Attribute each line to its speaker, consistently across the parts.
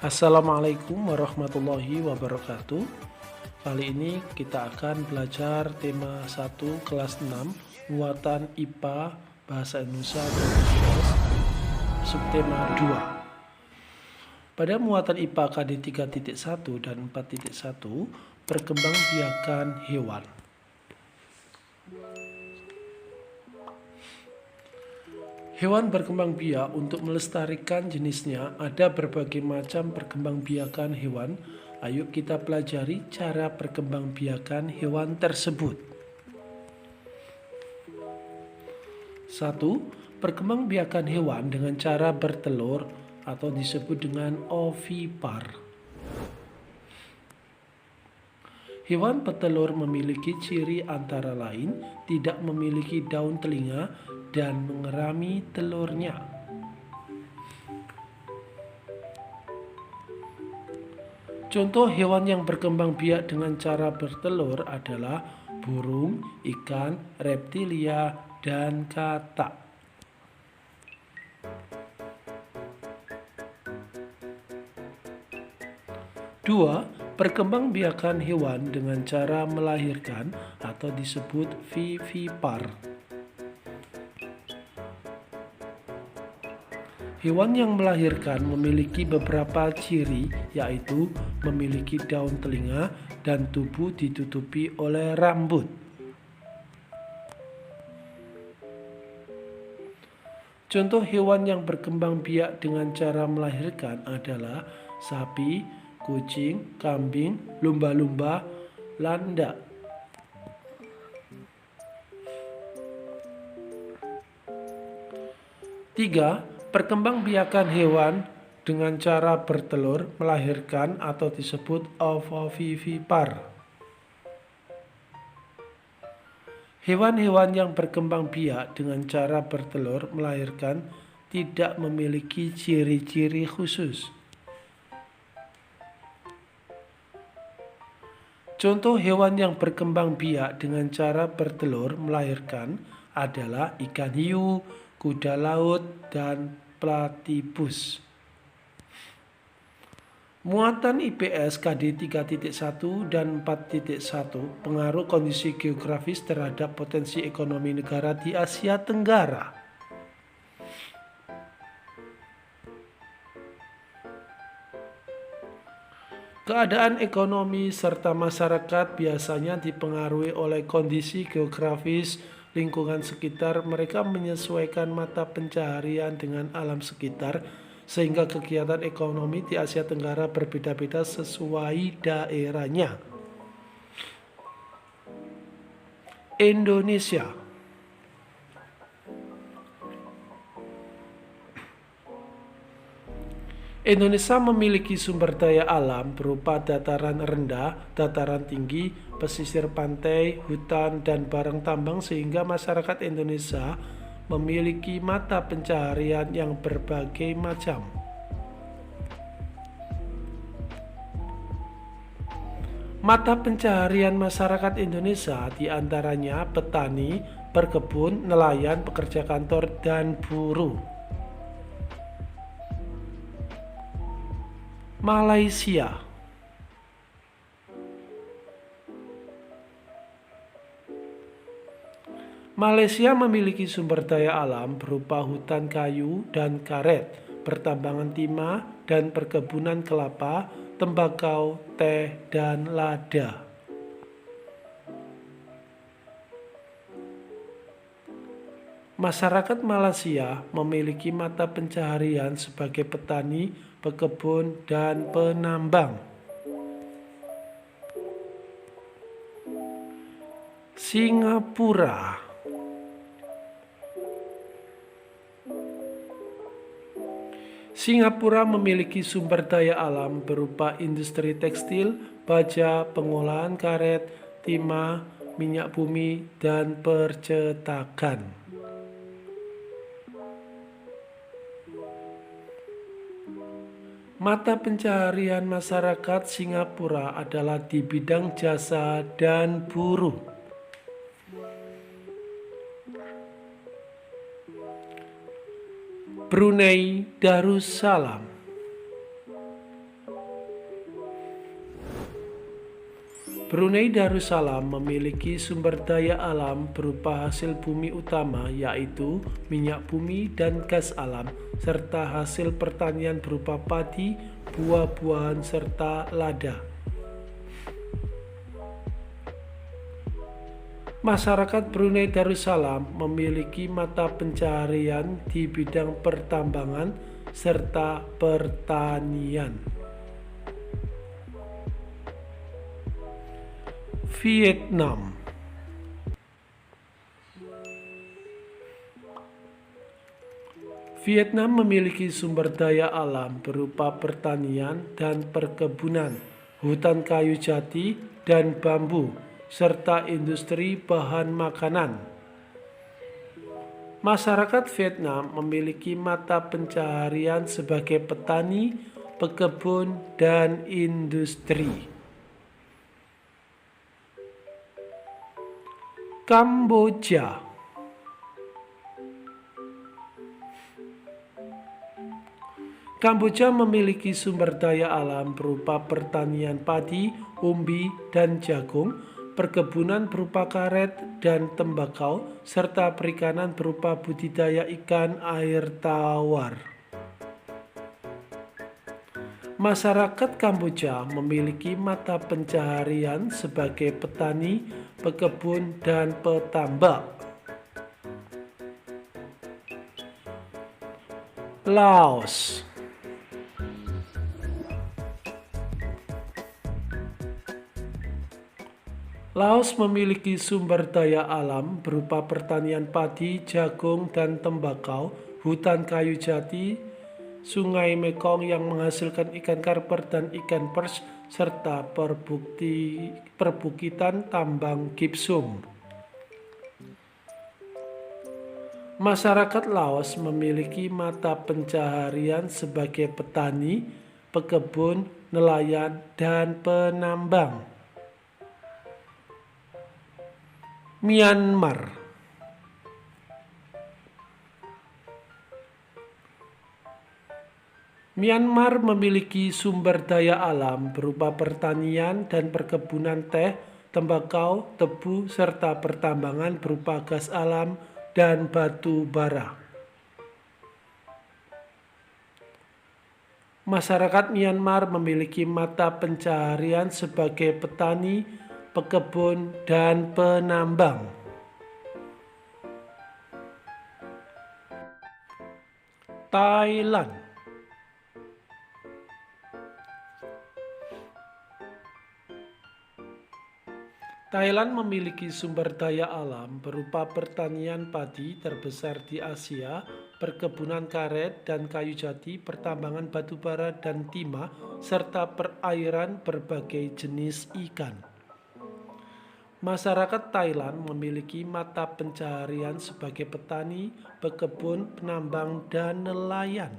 Speaker 1: Assalamualaikum warahmatullahi wabarakatuh. Kali ini kita akan belajar tema 1 kelas 6 muatan IPA Bahasa Indonesia 2011 subtema 2. Pada muatan IPA KD 3.1 dan 4.1 perkembangbiakan hewan. Hewan berkembang biak untuk melestarikan jenisnya ada berbagai macam perkembangbiakan hewan. Ayo kita pelajari cara perkembangbiakan hewan tersebut. 1. Perkembangbiakan hewan dengan cara bertelur atau disebut dengan ovipar. Hewan petelur memiliki ciri antara lain tidak memiliki daun telinga dan mengerami telurnya. Contoh hewan yang berkembang biak dengan cara bertelur adalah burung, ikan, reptilia, dan katak. 2. Perkembangbiakan hewan dengan cara melahirkan atau disebut vivipar. Hewan yang melahirkan memiliki beberapa ciri, yaitu memiliki daun telinga dan tubuh ditutupi oleh rambut. Contoh hewan yang berkembang biak dengan cara melahirkan adalah sapi, kucing, kambing, lumba-lumba, landak. 3. Perkembangbiakan hewan dengan cara bertelur, melahirkan atau disebut ovovivipar. Hewan-hewan yang berkembang biak dengan cara bertelur, melahirkan tidak memiliki ciri-ciri khusus. Contoh hewan yang berkembang biak dengan cara bertelur, melahirkan adalah ikan hiu, kuda laut, dan platypus. Muatan IPS KD 3.1 dan 4.1 pengaruh kondisi geografis terhadap potensi ekonomi negara di Asia Tenggara. Keadaan ekonomi serta masyarakat biasanya dipengaruhi oleh kondisi geografis lingkungan sekitar. Mereka menyesuaikan mata pencaharian dengan alam sekitar, sehingga kegiatan ekonomi di Asia Tenggara berbeda-beda sesuai daerahnya. Indonesia. Indonesia memiliki sumber daya alam berupa dataran rendah, dataran tinggi, pesisir pantai, hutan, dan barang tambang, sehingga masyarakat Indonesia memiliki mata pencaharian yang berbagai macam. Mata pencaharian masyarakat Indonesia diantaranya petani, berkebun, nelayan, pekerja kantor, dan buruh. Malaysia. Malaysia memiliki sumber daya alam berupa hutan kayu dan karet, pertambangan timah, dan perkebunan kelapa, tembakau, teh, dan lada. Masyarakat Malaysia memiliki mata pencaharian sebagai petani, pekebun, dan penambang. Singapura. Singapura memiliki sumber daya alam berupa industri tekstil, baja, pengolahan karet, timah, minyak bumi, dan percetakan. Mata pencaharian masyarakat Singapura adalah di bidang jasa dan buruh. Brunei Darussalam. Brunei Darussalam memiliki sumber daya alam berupa hasil bumi utama yaitu minyak bumi dan gas alam, serta hasil pertanian berupa padi, buah-buahan, serta lada. Masyarakat Brunei Darussalam memiliki mata pencaharian di bidang pertambangan serta pertanian. Vietnam. Vietnam memiliki sumber daya alam berupa pertanian dan perkebunan, hutan kayu jati dan bambu, serta industri bahan makanan. Masyarakat Vietnam memiliki mata pencaharian sebagai petani, pekebun, dan industri. Kamboja. Kamboja memiliki sumber daya alam berupa pertanian padi, umbi, dan jagung, perkebunan berupa karet dan tembakau, serta perikanan berupa budidaya ikan air tawar. Masyarakat Kamboja memiliki mata pencaharian sebagai petani, pekebun, dan petambak. Laos. Laos memiliki sumber daya alam berupa pertanian padi, jagung, dan tembakau, hutan kayu jati, Sungai Mekong yang menghasilkan ikan karper dan ikan pers, serta perbukitan tambang gipsum. Masyarakat Laos memiliki mata pencaharian sebagai petani, pekebun, nelayan, dan penambang. Myanmar. Myanmar memiliki sumber daya alam berupa pertanian dan perkebunan teh, tembakau, tebu, serta pertambangan berupa gas alam dan batu bara. Masyarakat Myanmar memiliki mata pencaharian sebagai petani, pekebun, dan penambang. Thailand. Thailand memiliki sumber daya alam berupa pertanian padi terbesar di Asia, perkebunan karet dan kayu jati, pertambangan batu bara dan timah, serta perairan berbagai jenis ikan. Masyarakat Thailand memiliki mata pencaharian sebagai petani, pekebun, penambang, dan nelayan.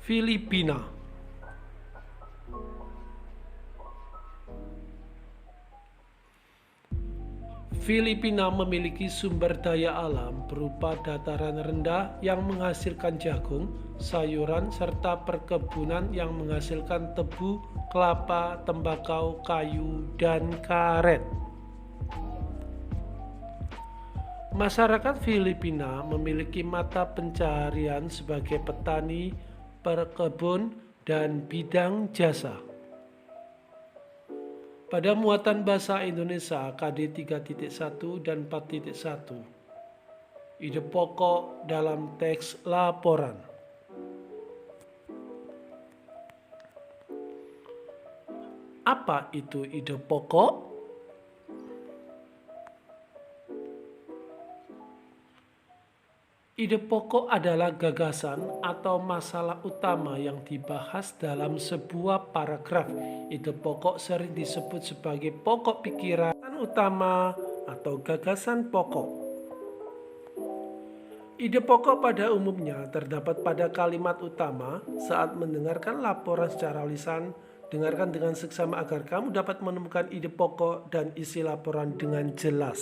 Speaker 1: Filipina. Filipina memiliki sumber daya alam berupa dataran rendah yang menghasilkan jagung, sayuran, serta perkebunan yang menghasilkan tebu, kelapa, tembakau, kayu, dan karet. Masyarakat Filipina memiliki mata pencaharian sebagai petani, perkebun, dan bidang jasa. Pada muatan bahasa Indonesia KD 3.1 dan 4.1. Ide pokok dalam teks laporan. Apa itu ide pokok? Ide pokok adalah gagasan atau masalah utama yang dibahas dalam sebuah paragraf. Ide pokok sering disebut sebagai pokok pikiran utama atau gagasan pokok. Ide pokok pada umumnya terdapat pada kalimat utama. Saat mendengarkan laporan secara lisan, dengarkan dengan seksama agar kamu dapat menemukan ide pokok dan isi laporan dengan jelas.